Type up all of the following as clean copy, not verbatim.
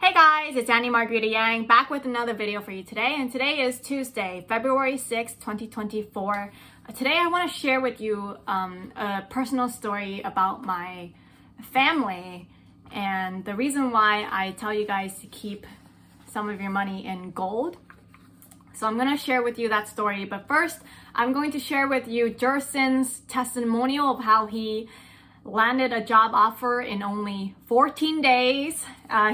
Hey guys, it's Annie Margarita Yang back with another video for you today. And today is Tuesday, February 6th, 2024. Today I want to share with you a personal story about my family and the reason why I tell you guys to keep some of your money in gold. So I'm going to share with you that story. But first, I'm going to share with you Jersen's testimonial of how he landed a job offer in only 14 days.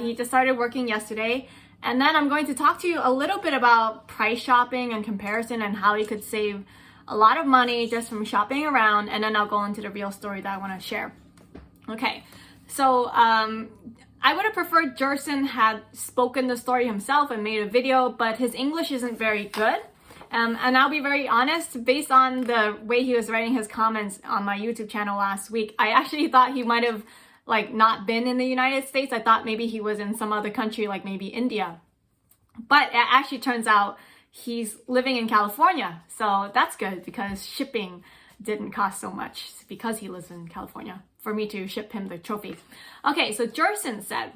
He just started working yesterday. And then I'm going to talk to you a little bit about price shopping and comparison and how you could save a lot of money just from shopping around. And then I'll go into the real story that I want to share. Okay, so I would have preferred Jersen had spoken the story himself and made a video, but his English isn't very good. And I'll be very honest, based on the way he was writing his comments on my YouTube channel last week, I actually thought he might have not been in the United States. I thought maybe he was in some other country, like maybe India. But it actually turns out he's living in California. So that's good because shipping didn't cost so much because he lives in California for me to ship him the trophy. Okay, so Jersen said,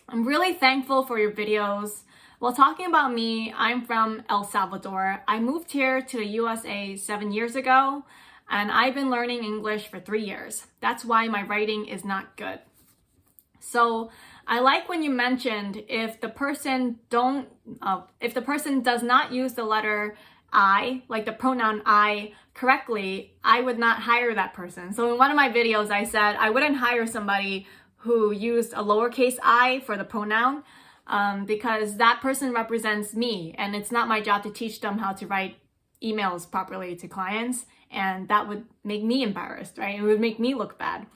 "I'm really thankful for your videos. Well, talking about me, I'm from El Salvador. I moved here to the USA 7 years ago, and I've been learning English for 3 years. That's why my writing is not good." So I like when you mentioned if the person does not use the letter I, like the pronoun I, correctly, I would not hire that person. So in one of my videos, I said I wouldn't hire somebody who used a lowercase I for the pronoun. Because that person represents me and it's not my job to teach them how to write emails properly to clients, and that would make me embarrassed, right? It would make me look bad.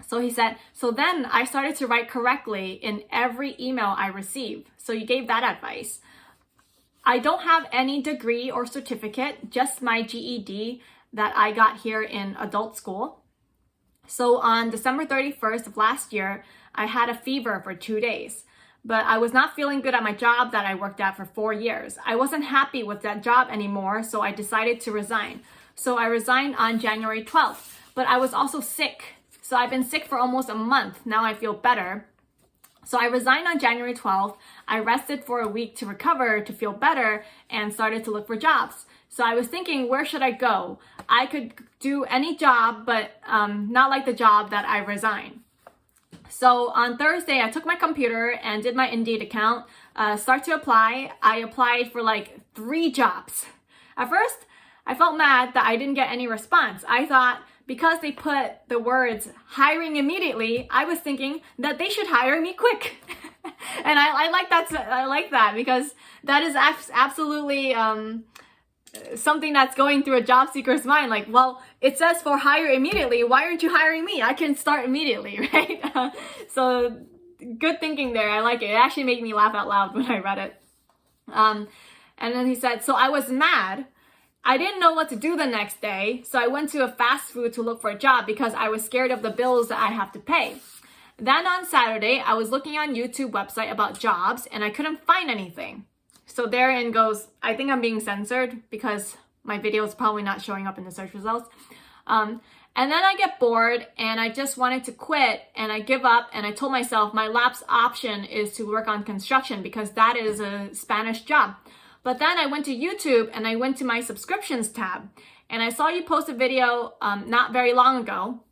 So he said, so then I started to write correctly in every email I received. So you gave that advice. I don't have any degree or certificate, just my GED that I got here in adult school. So on December 31st of last year, I had a fever for 2 days, but I was not feeling good at my job that I worked at for 4 years. I wasn't happy with that job anymore, so I decided to resign. So I resigned on January 12th, but I was also sick. So I've been sick for almost a month. Now I feel better. So I resigned on January 12th. I rested for a week to recover, to feel better, and started to look for jobs. So I was thinking, where should I go? I could do any job, but not like the job that I resigned. So on Thursday, I took my computer and did my Indeed account, start to apply. I applied for 3 jobs. At first, I felt mad that I didn't get any response. I thought because they put the words hiring immediately, I was thinking that they should hire me quick. And I like that. I like that because that is absolutely something that's going through a job seeker's mind. Like, well, it says for hire immediately. Why aren't you hiring me? I can start immediately, right? So good thinking there. I like it. It actually made me laugh out loud when I read it. And then he said, so I was mad. I didn't know what to do the next day. So I went to a fast food to look for a job because I was scared of the bills that I have to pay. Then on Saturday, I was looking on YouTube website about jobs and I couldn't find anything. So therein goes, I think I'm being censored because my video is probably not showing up in the search results. And then I get bored and I just wanted to quit and I give up and I told myself my last option is to work on construction because that is a Spanish job. But then I went to YouTube and I went to my subscriptions tab and I saw you post a video not very long ago.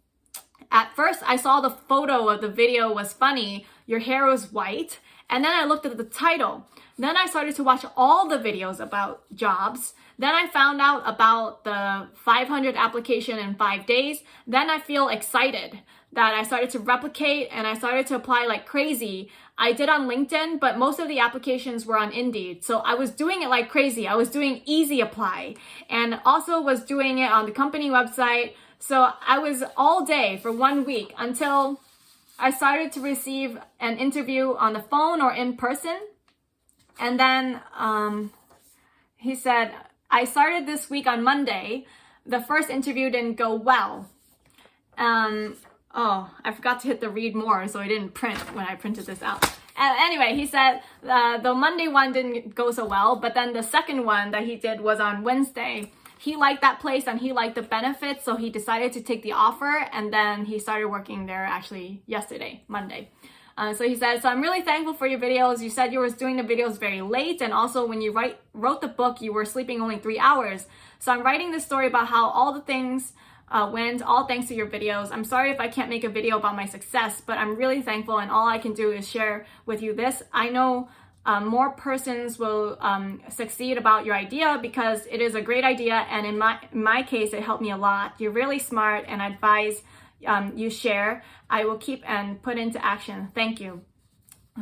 At first, I saw the photo of the video was funny. Your hair was white. And then I looked at the title. Then I started to watch all the videos about jobs. Then I found out about the 500 application in 5 days. Then I feel excited that I started to replicate and I started to apply like crazy. I did on LinkedIn, but most of the applications were on Indeed. So I was doing it like crazy. I was doing easy apply and also was doing it on the company website. So I was all day for 1 week until I started to receive an interview on the phone or in person. And then he said, I started this week on Monday. The first interview didn't go well. Oh, I forgot to hit the read more, so I didn't print when I printed this out. Anyway, he said the Monday one didn't go so well, but then the second one that he did was on Wednesday. He liked that place and he liked the benefits, so he decided to take the offer, and then he started working there actually yesterday, Monday. So he said, so I'm really thankful for your videos. You said you were doing the videos very late, and also when you wrote the book, you were sleeping only 3 hours. So I'm writing this story about how all the things went, all thanks to your videos. I'm sorry if I can't make a video about my success, but I'm really thankful, and all I can do is share with you this. I know more persons will succeed about your idea because it is a great idea, and in my case, it helped me a lot. You're really smart, and I advise you share. I will keep and put into action. Thank you.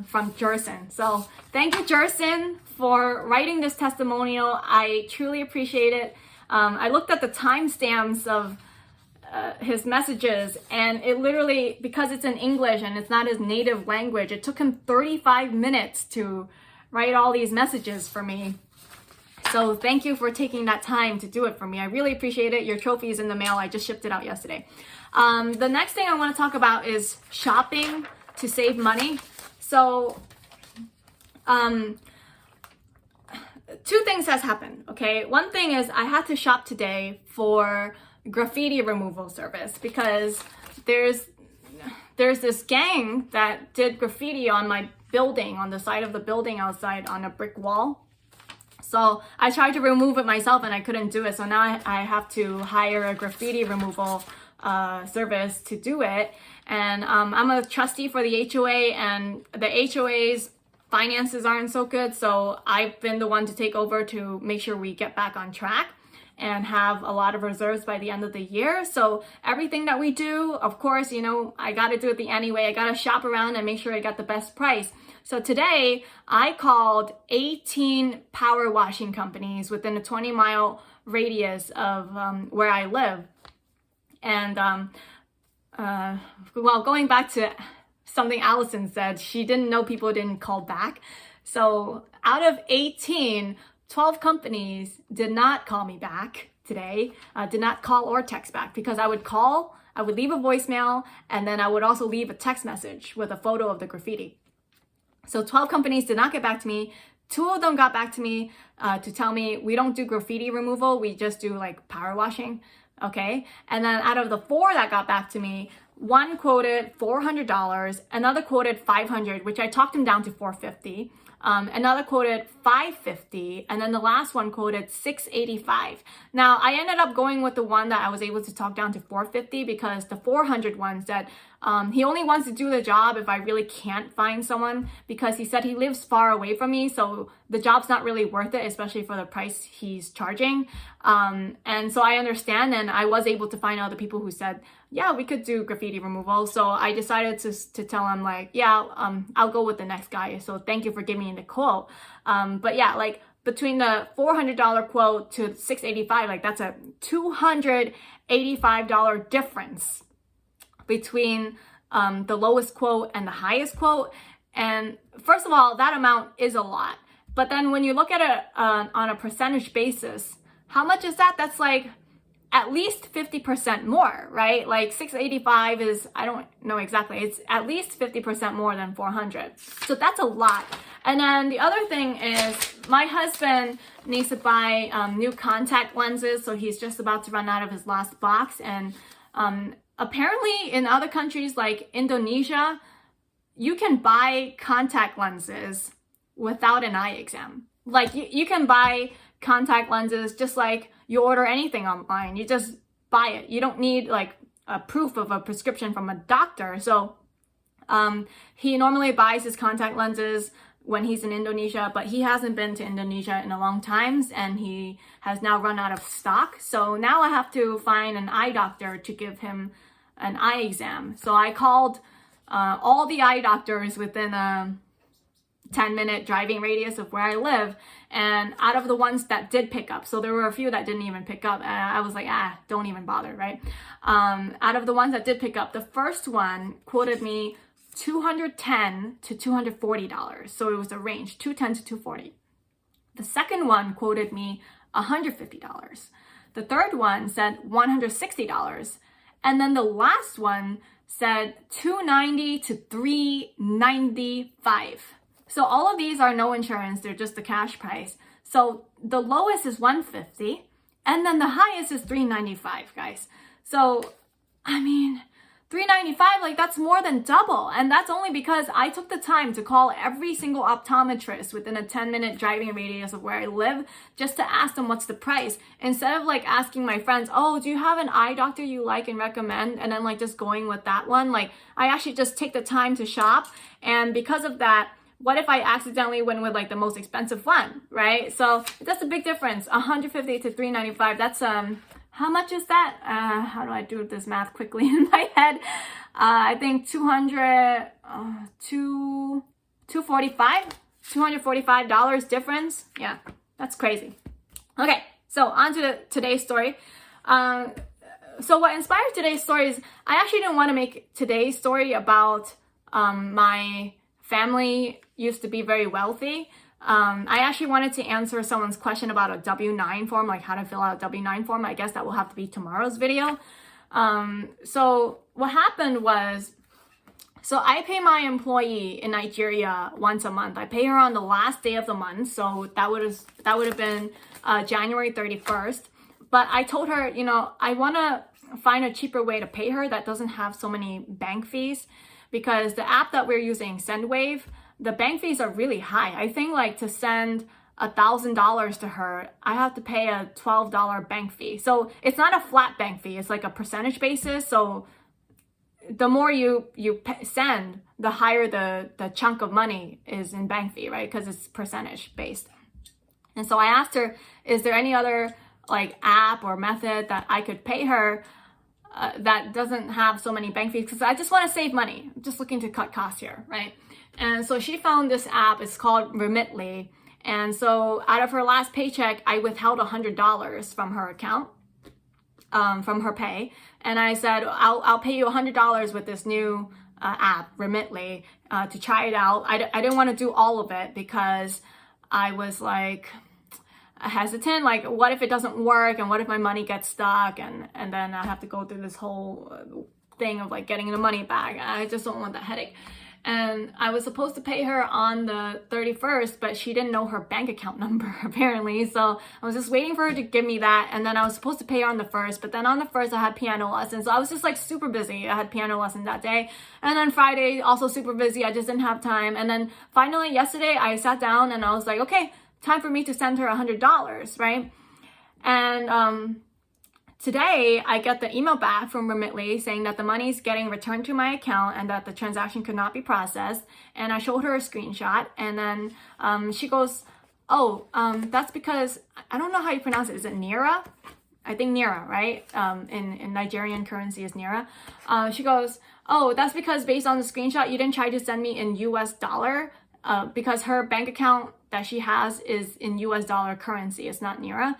From Jerson. So thank you, Jerson, for writing this testimonial. I truly appreciate it. I looked at the timestamps of his messages, and it literally, because it's in English and it's not his native language, it took him 35 minutes to write all these messages for me. So thank you for taking that time to do it for me. I really appreciate it. Your trophy is in the mail. I just shipped it out yesterday. The next thing I want to talk about is shopping to save money. So two things has happened, okay? One thing is I had to shop today for graffiti removal service because there's this gang that did graffiti on my building, on the side of the building outside on a brick wall. So I tried to remove it myself and I couldn't do it. So now I have to hire a graffiti removal service to do it. And I'm a trustee for the HOA, and the HOA's finances aren't so good. So I've been the one to take over to make sure we get back on track and have a lot of reserves by the end of the year. So everything that we do, of course, you know, I got to do it the anyway. I got to shop around and make sure I got the best price. So today I called 18 power washing companies within a 20-mile radius of where I live. And well, going back to something Allison said, she didn't know people didn't call back. So out of 18, 12 companies did not call me back today, did not call or text back, because I would call, I would leave a voicemail, and then I would also leave a text message with a photo of the graffiti. So 12 companies did not get back to me. 2 of them got back to me to tell me we don't do graffiti removal, we just do like power washing, okay? And then out of the 4 that got back to me, one quoted $400, another quoted $500, which I talked him down to $450. Another quoted $550, and then the last one quoted $685. Now, I ended up going with the one that I was able to talk down to $450 because the $400 one said he only wants to do the job if I really can't find someone, because he said he lives far away from me, so the job's not really worth it, especially for the price he's charging. And so I understand, and I was able to find other people who said, yeah, we could do graffiti removal. So I decided to tell him like, yeah, I'll go with the next guy. So thank you for giving me the quote. But yeah, like between the $400 quote to $685, like that's a $285 difference between the lowest quote and the highest quote. And first of all, that amount is a lot. But then when you look at it on a percentage basis, how much is that? That's like at least 50% more, right? Like 685 is, I don't know exactly, it's at least 50% more than 400. So that's a lot. And then the other thing is my husband needs to buy new contact lenses. So he's just about to run out of his last box. And apparently in other countries like Indonesia, you can buy contact lenses without an eye exam. Like you can buy contact lenses just like you order anything online. You just buy it. You don't need like a proof of a prescription from a doctor. So he normally buys his contact lenses when he's in Indonesia, but he hasn't been to Indonesia in a long time, and he has now run out of stock. So now I have to find an eye doctor to give him an eye exam. So I called all the eye doctors within a 10-minute driving radius of where I live, and out of the ones that did pick up, so there were a few that didn't even pick up, I was like, don't even bother, right? Out of the ones that did pick up, the first one quoted me $210 to $240, so it was a range, $210 to $240. The second one quoted me $150. The third one said $160, and then the last one said $290 to $395. So all of these are no insurance, they're just the cash price. So the lowest is $150, and then the highest is $395, guys. So, I mean, $395, like that's more than double. And that's only because I took the time to call every single optometrist within a 10-minute driving radius of where I live just to ask them what's the price. Instead of like asking my friends, oh, do you have an eye doctor you like and recommend? And then like just going with that one. Like I actually just take the time to shop. And because of that, what if I accidentally went with like the most expensive one, right? So that's a big difference. 150 to 395. That's how much is that? How do I do this math quickly in my head? I think $245 difference. Yeah, that's crazy. Okay, so on to today's story. So what inspired today's story is I actually didn't want to make today's story about my family used to be very wealthy. I actually wanted to answer someone's question about a W-9 form, like how to fill out a W-9 form. I guess that will have to be tomorrow's video. So what happened was, so I pay my employee in Nigeria once a month. I pay her on the last day of the month. So that would have been January 31st. But I told her, you know, I want to find a cheaper way to pay her that doesn't have so many bank fees, because the app that we're using, Sendwave, the bank fees are really high. I think like to send $1,000 to her, I have to pay a $12 bank fee. So it's not a flat bank fee. It's like a percentage basis. So the more you send, the higher the chunk of money is in bank fee, right? Because it's percentage based. And so I asked her, is there any other like app or method that I could pay her that doesn't have so many bank fees? Because I just want to save money. I'm just looking to cut costs here, right? And so she found this app. It's called Remly. And so out of her last paycheck, I withheld $100 from her account, from her pay. And I said, I'll pay you $100 with this new app, Remly, to try it out. I didn't want to do all of it because I was like hesitant. Like, what if it doesn't work? And what if my money gets stuck? And then I have to go through this whole thing of like getting the money back. I just don't want that headache. And I was supposed to pay her on the 31st, but she didn't know her bank account number apparently. So I was just waiting for her to give me that. And then I was supposed to pay her on the 1st, but then on the 1st I had piano lessons. So I was just like super busy. I had piano lesson that day. And then Friday, also super busy. I just didn't have time. And then finally yesterday I sat down and I was like, okay, time for me to send her $100, right? And today, I get the email back from Remly saying that the money is getting returned to my account and that the transaction could not be processed. And I showed her a screenshot, and then she goes, oh, that's because, I don't know how you pronounce it. Is it Nera? I think Nera, right? In Nigerian currency is Nera. She goes, oh, that's because based on the screenshot, you didn't try to send me in US dollar because her bank account that she has is in US dollar currency. It's not Nera.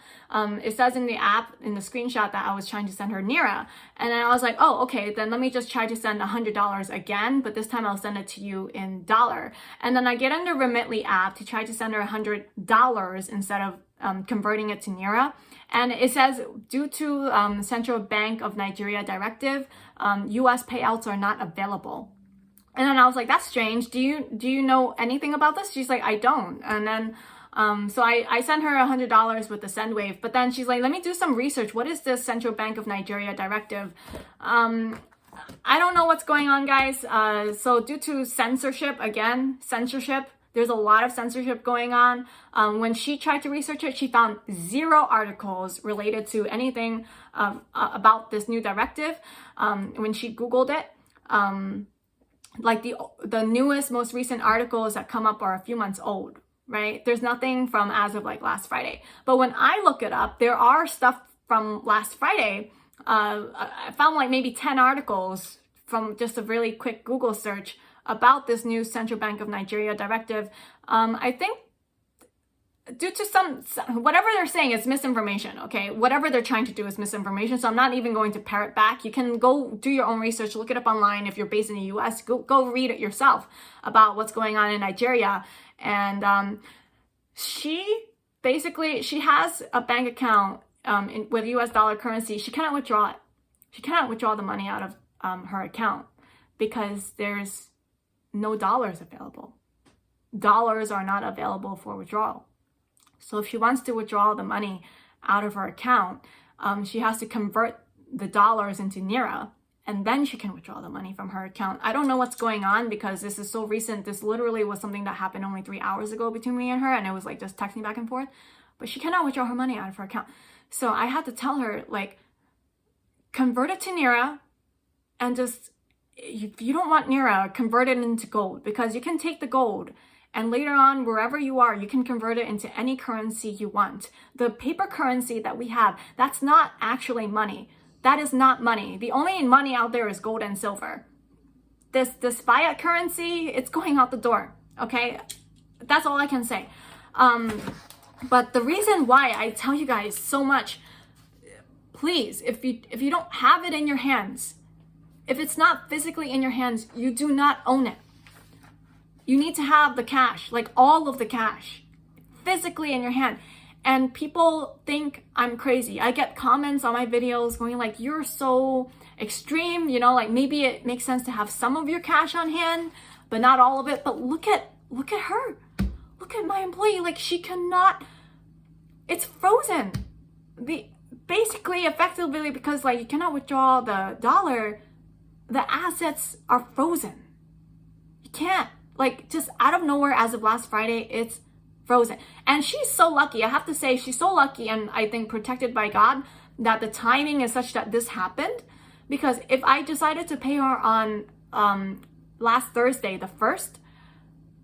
It says in the app, in the screenshot, that I was trying to send her Nera. And then I was like, oh, okay, then let me just try to send $100 again, but this time I'll send it to you in dollar. And then I get on the Remly app to try to send her $100 instead of converting it to Nera. And it says, due to Central Bank of Nigeria directive, US payouts are not available. And then I was like, that's strange. Do you know anything about this? She's like, I don't. And then, so I sent her $100 with the Sendwave, but then she's like, let me do some research. What is this Central Bank of Nigeria directive? I don't know what's going on, guys. So due to censorship, there's a lot of censorship going on. When she tried to research it, she found 0 articles related to anything about this new directive. When she Googled it, like the newest, most recent articles that come up are a few months old, right? There's nothing from as of like last Friday. But when I look it up, there are stuff from last Friday. I found like maybe 10 articles from just a really quick Google search about this new Central Bank of Nigeria directive. I think due to whatever they're saying is misinformation, okay? Whatever they're trying to do is misinformation, so I'm not even going to parrot back. You can go do your own research, look it up online. If you're based in the US, go read it yourself about what's going on in Nigeria. And she has a bank account with US dollar currency. She cannot withdraw it. She cannot withdraw the money out of her account because there's no dollars available. Dollars are not available for withdrawal. So if she wants to withdraw the money out of her account, she has to convert the dollars into Nera. and then she can withdraw the money from her account. I don't know what's going on because this is so recent. This literally was something that happened only 3 hours ago between me and her, and it was like just texting back and forth. But she cannot withdraw her money out of her account. So I had to tell her, like, convert it to Nera, and just, if you don't want Nera, convert it into gold, because you can take the gold and later on, wherever you are, you can convert it into any currency you want. The paper currency that we have, that's not actually money. That is not money. The only money out there is gold and silver. This fiat currency, it's going out the door, okay? That's all I can say. But the reason why I tell you guys so much, please, if you don't have it in your hands, if it's not physically in your hands, you do not own it. You need to have the cash, like all of the cash, physically in your hand. And people think I'm crazy. I get comments on my videos going like, you're so extreme, you know, like maybe it makes sense to have some of your cash on hand, but not all of it. But look at her. Look at my employee. Like, she cannot, it's frozen. Basically, effectively, because like you cannot withdraw the dollar, the assets are frozen. You can't. Like, just out of nowhere, as of last Friday, it's frozen. And she's so lucky. I have to say, she's so lucky, and I think protected by God, that the timing is such that this happened. Because if I decided to pay her on last Thursday, the 1st,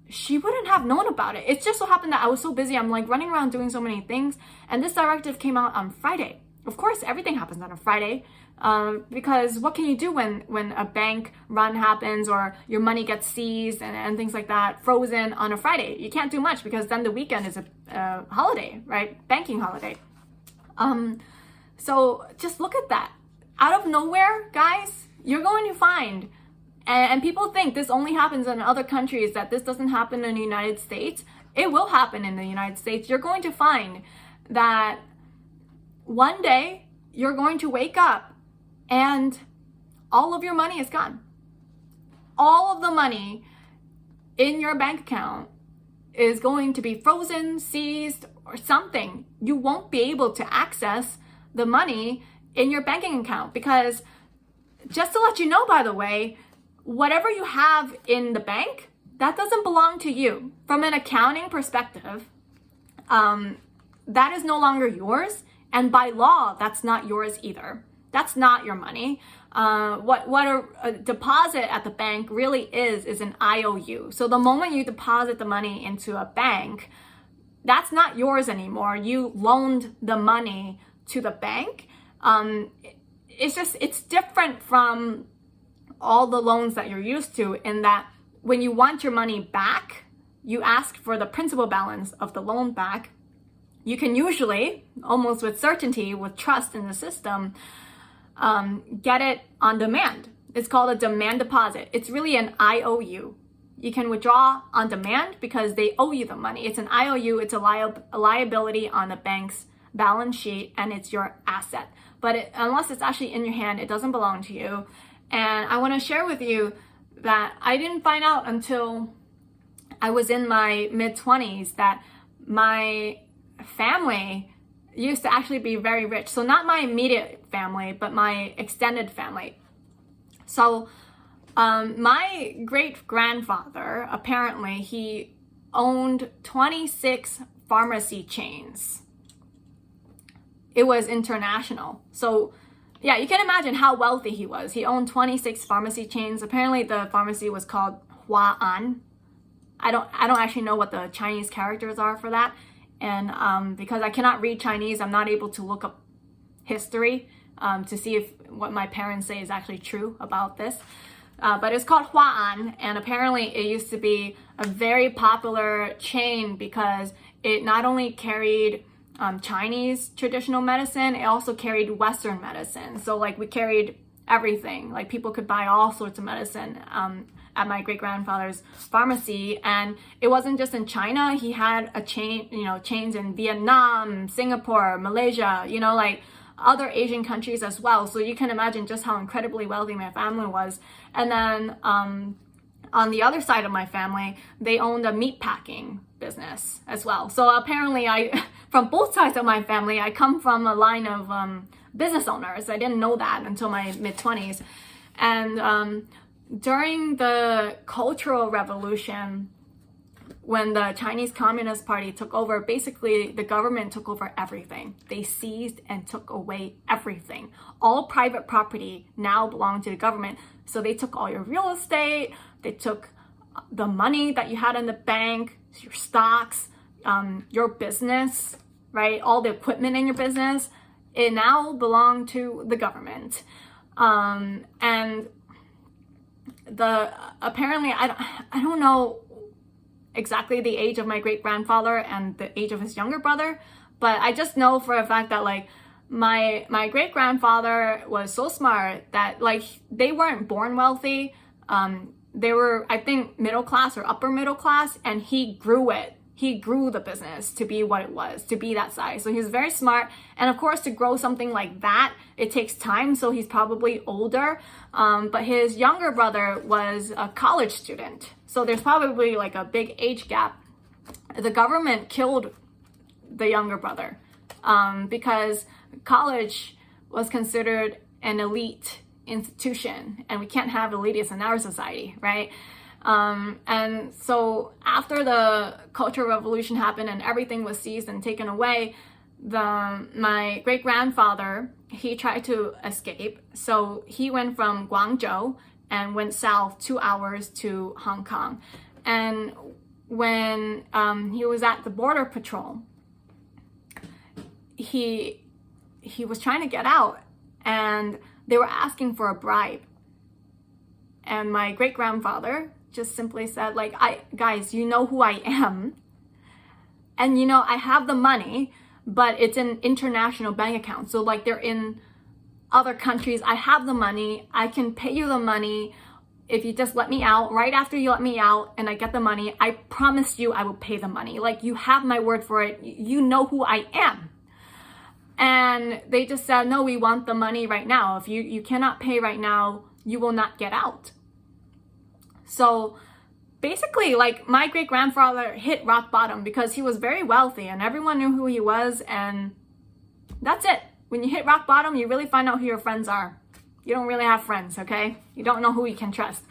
she wouldn't have known about it. It just so happened that I was so busy. I'm like running around doing so many things. And this directive came out on Friday. Of course, everything happens on a Friday. Because what can you do when a bank run happens or your money gets seized and things like that, frozen on a Friday? You can't do much because then the weekend is a holiday, right? Banking holiday. So just look at that. Out of nowhere, guys, you're going to find, and people think this only happens in other countries, that this doesn't happen in the United States. It will happen in the United States. You're going to find that one day you're going to wake up and all of your money is gone. All of the money in your bank account is going to be frozen, seized, or something. You won't be able to access the money in your banking account because, just to let you know, by the way, whatever you have in the bank, that doesn't belong to you. From an accounting perspective, that is no longer yours. And by law, that's not yours either. That's not your money. What a deposit at the bank really is an IOU. So the moment you deposit the money into a bank, that's not yours anymore. You loaned the money to the bank. It's different from all the loans that you're used to, in that when you want your money back, you ask for the principal balance of the loan back. You can usually, almost with certainty, with trust in the system, get it on demand. It's called a demand deposit. It's really an IOU. You can withdraw on demand because they owe you the money. It's an IOU. It's a liability on the bank's balance sheet, and it's your asset. But unless it's actually in your hand, it doesn't belong to you. And I want to share with you that I didn't find out until I was in my mid-20s that my family used to actually be very rich. So not my immediate family, but my extended family. So my great-grandfather, apparently, he owned 26 pharmacy chains. It was international. So yeah, you can imagine how wealthy he was. He owned 26 pharmacy chains. Apparently the pharmacy was called Huan. I don't actually know what the Chinese characters are for that. And because I cannot read Chinese, I'm not able to look up history to see if what my parents say is actually true about this. But it's called Huan, and apparently it used to be a very popular chain because it not only carried Chinese traditional medicine, it also carried Western medicine. So like we carried everything. Like people could buy all sorts of medicine at my great-grandfather's pharmacy. And it wasn't just in China. He had a chain, chains in Vietnam, Singapore, Malaysia, like other Asian countries as well. So you can imagine just how incredibly wealthy my family was. And then on the other side of my family, they owned a meat packing business as well. So apparently from both sides of my family, I come from a line of business owners. I didn't know that until my mid-20s. And during the Cultural Revolution, when the Chinese Communist Party took over, basically the government took over everything. They seized and took away everything. All private property now belonged to the government. So they took all your real estate, they took the money that you had in the bank, your stocks, your business, right? All the equipment in your business, it now belonged to the government. And apparently, I don't know exactly the age of my great-grandfather and the age of his younger brother, but I just know for a fact that like my great-grandfather was so smart that like they weren't born wealthy. They were, I think, middle class or upper middle class, and he grew it. He grew the business to be what it was, to be that size. So he was very smart. And of course, to grow something like that, it takes time. So he's probably older. But his younger brother was a college student. So there's probably like a big age gap. The government killed the younger brother because college was considered an elite institution. And we can't have elitists in our society, right? And so after the Cultural Revolution happened and everything was seized and taken away, my great-grandfather, he tried to escape. So he went from Guangzhou and went south 2 hours to Hong Kong. And when he was at the border patrol, he was trying to get out, and they were asking for a bribe. And my great-grandfather just simply said, like, guys, you know who I am. And, you know, I have the money, but it's an international bank account. So, like, they're in other countries. I have the money. I can pay you the money if you just let me out. Right after you let me out and I get the money, I promise you I will pay the money. Like, you have my word for it. You know who I am. And they just said, no, we want the money right now. If you cannot pay right now, you will not get out. So basically, like, my great-grandfather hit rock bottom because he was very wealthy and everyone knew who he was, and that's it. When you hit rock bottom, you really find out who your friends are. You don't really have friends, okay? You don't know who you can trust.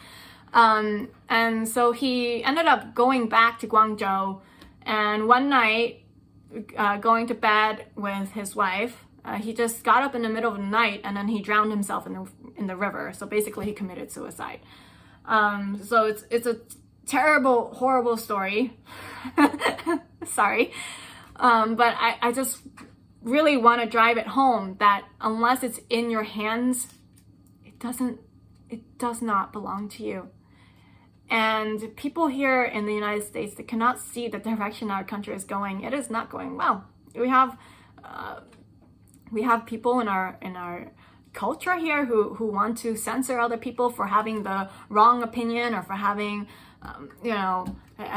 And so he ended up going back to Guangzhou, and one night, going to bed with his wife, he just got up in the middle of the night and then he drowned himself in the river. So basically he committed suicide. So it's a terrible, horrible story. Sorry. But I just really want to drive it home that unless it's in your hands, it does not belong to you. And people here in the United States, they cannot see the direction our country is going. It is not going well. We have people in our culture here who want to censor other people for having the wrong opinion or for having,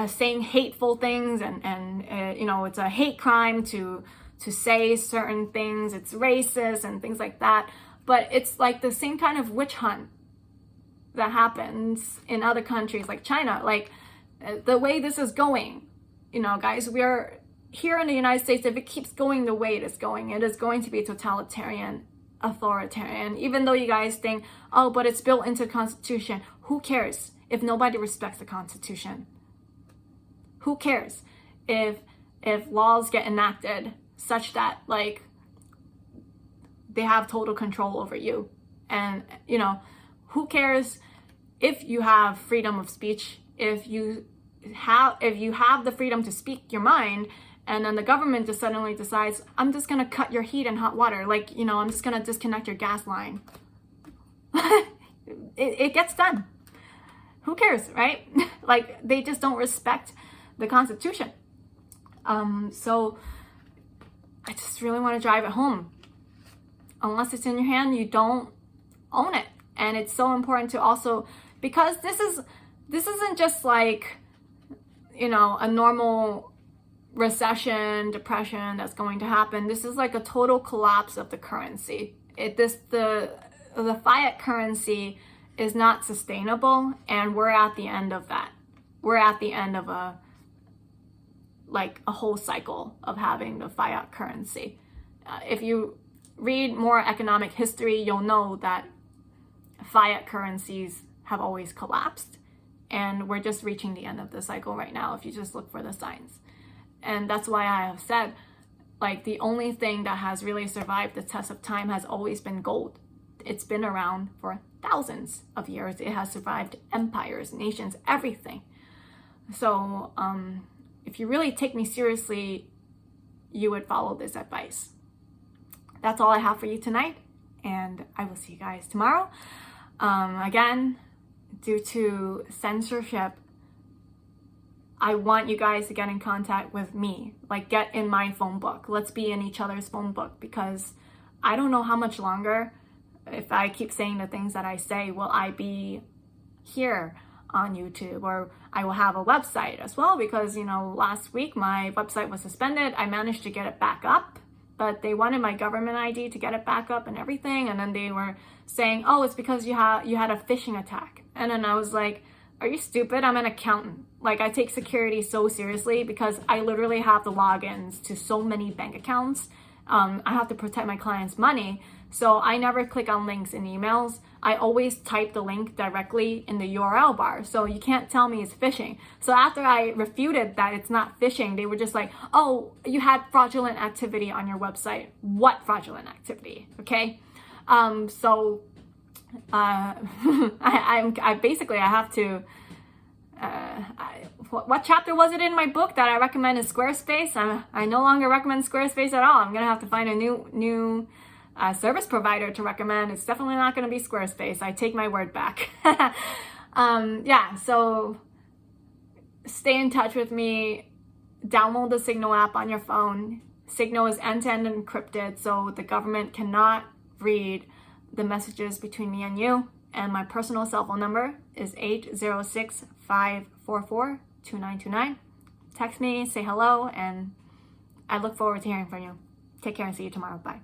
saying hateful things, and it's a hate crime to say certain things. It's racist and things like that. But it's like the same kind of witch hunt that happens in other countries like China. Like, the way this is going, guys, we're here in the United States. If it keeps going the way it is going to be totalitarian, authoritarian. Even though you guys think, oh, but it's built into the Constitution. Who cares if nobody respects the Constitution? Who cares if laws get enacted such that, like, they have total control over you? And, who cares if you have freedom of speech, if you have the freedom to speak your mind, and then the government just suddenly decides, I'm just gonna cut your heat and hot water, like, I'm just gonna disconnect your gas line. it gets done. Who cares, right? Like, they just don't respect the Constitution. So I just really want to drive it home. Unless it's in your hand, you don't own it. And it's so important to also, because this isn't just like, a normal recession, depression that's going to happen. This is like a total collapse of the currency. The fiat currency is not sustainable, and we're at the end of that. We're at the end of a whole cycle of having the fiat currency. If you read more economic history, you'll know that fiat currencies have always collapsed. And we're just reaching the end of the cycle right now if you just look for the signs. And that's why I have said, like, the only thing that has really survived the test of time has always been gold. It's been around for thousands of years. It has survived empires, nations, everything. So if you really take me seriously, you would follow this advice. That's all I have for you tonight, and I will see you guys tomorrow. Again, due to censorship, I want you guys to get in contact with me, like get in my phone book. Let's be in each other's phone book, because I don't know how much longer, if I keep saying the things that I say, will I be here on YouTube, or I will have a website as well, because, you know, last week my website was suspended. I managed to get it back up, but they wanted my government ID to get it back up and everything. And then they were saying, oh, it's because you had a phishing attack. And then I was like, are you stupid? I'm an accountant. Like, I take security so seriously, because I literally have the logins to so many bank accounts. I have to protect my clients' money. So I never click on links in emails. I always type the link directly in the URL bar. So you can't tell me it's phishing. So after I refuted that it's not phishing, they were just like, oh, you had fraudulent activity on your website. What fraudulent activity? Okay. I have to, what chapter was it in my book that I recommended Squarespace? I no longer recommend Squarespace at all. I'm going to have to find a new service provider to recommend. It's definitely not going to be Squarespace. I take my word back. Yeah, so stay in touch with me. Download the Signal app on your phone. Signal is end-to-end encrypted, so the government cannot read the messages between me and you. And my personal cell phone number is 806-544-2929. Text me, say hello, and I look forward to hearing from you. Take care and see you tomorrow. Bye.